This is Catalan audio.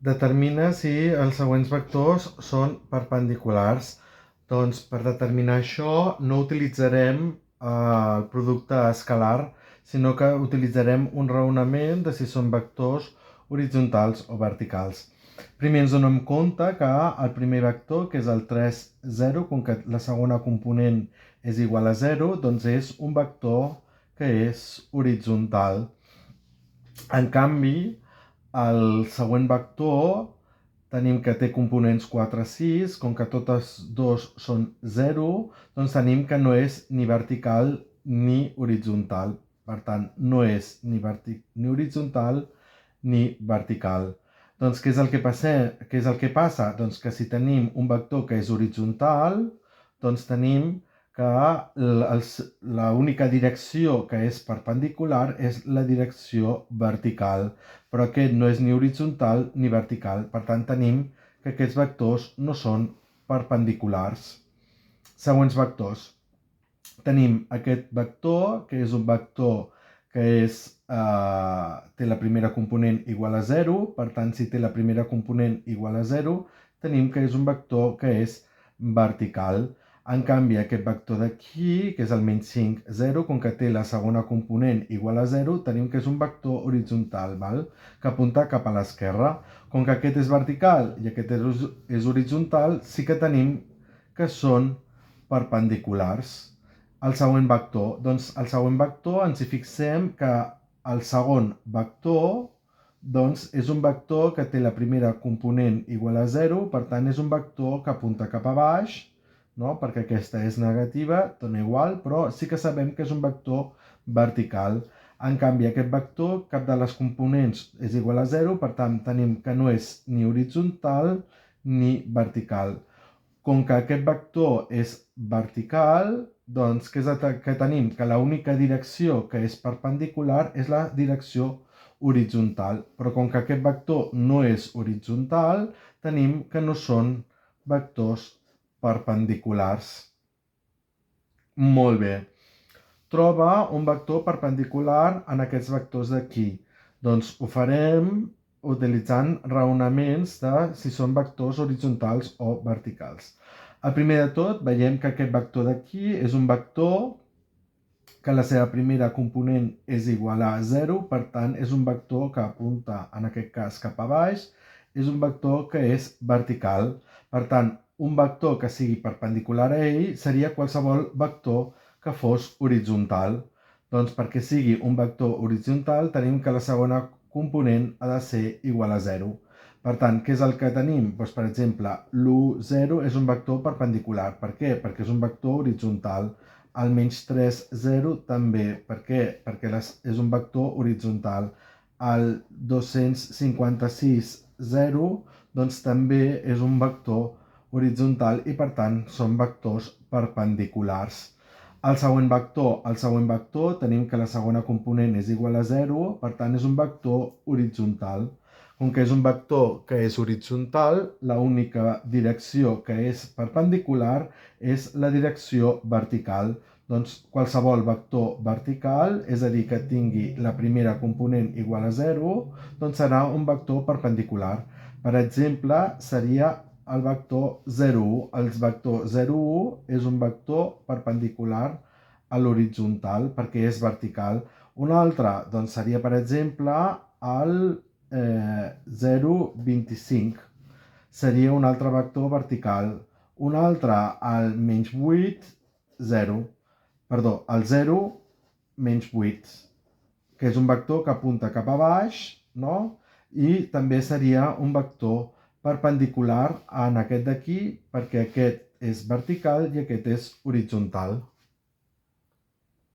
Determina si els següents vectors són perpendiculars. Doncs per determinar això no utilitzarem el producte escalar, sinó que utilitzarem un raonament de si són vectors horitzontals o verticals. Primer ens donem compte que el primer vector, que és el 3, 0, com que la segona component és igual a 0, doncs és un vector que és horitzontal. En canvi, el següent vector tenim que té components 4, 6, com que totes dos són 0, doncs tenim que no és ni vertical ni horitzontal. Per tant, no és ni horitzontal ni vertical. Doncs què és el que passa? Doncs que si tenim un vector que és horitzontal, doncs tenim que l'única direcció que és perpendicular és la direcció vertical, però aquest no és ni horitzontal ni vertical. Per tant, tenim que aquests vectors no són perpendiculars. Següents vectors. Tenim aquest vector, que és un vector que té la primera component igual a 0, per tant, si té la primera component igual a 0, tenim que és un vector que és vertical. En canvi, aquest vector d'aquí, que és el menys 5, 0, com que té la segona component igual a 0, tenim que és un vector horitzontal, que apunta cap a l'esquerra. Com que aquest és vertical i aquest és horitzontal, sí que tenim que són perpendiculars. El següent vector. Doncs el següent vector ens hi fixem que el segon vector doncs, és un vector que té la primera component igual a 0, per tant és un vector que apunta cap a baix, no? Perquè aquesta és negativa, dona igual, però sí que sabem que és un vector vertical. En canvi, aquest vector, cap de les components és igual a 0, per tant tenim que no és ni horitzontal ni vertical. Com que aquest vector és vertical, doncs què és el que tenim? Que l'única direcció que és perpendicular és la direcció horitzontal. Però com que aquest vector no és horitzontal, tenim que no són vectors perpendiculars. Molt bé. Troba un vector perpendicular en aquests vectors d'aquí. Doncs ho farem utilitzant raonaments de si són vectors horitzontals o verticals. El primer de tot, veiem que aquest vector d'aquí és un vector que la seva primera component és igual a 0, per tant és un vector que apunta, en aquest cas, cap a baix, és un vector que és vertical. Per tant, un vector que sigui perpendicular a ell seria qualsevol vector que fos horitzontal. Doncs perquè sigui un vector horitzontal tenim que la segona component ha de ser igual a 0. Per tant, què és el que tenim? Doncs, per exemple, l'1, 0 és un vector perpendicular. Per què? Perquè és un vector horitzontal. El menys 3, 0 també. Per què? Perquè és un vector horitzontal. El 256, 0, doncs també és un vector horitzontal i per tant són vectors perpendiculars. El següent vector tenim que la segona component és igual a 0, per tant és un vector horitzontal. Com que és un vector que és horitzontal, l'única direcció que és perpendicular és la direcció vertical. Doncs qualsevol vector vertical, és a dir, que tingui la primera component igual a 0, doncs serà un vector perpendicular. Per exemple, seria el vector 0,1. El vector 0,1 és un vector perpendicular a l'horitzontal perquè és vertical. Un altre doncs, seria, per exemple, el 0,25. Seria un altre vector vertical. Un altre, el menys 8, 0. Perdó, el 0 menys 8, que és un vector que apunta cap a baix, no? I també seria un vector perpendicular en aquest d'aquí, perquè aquest és vertical i aquest és horitzontal.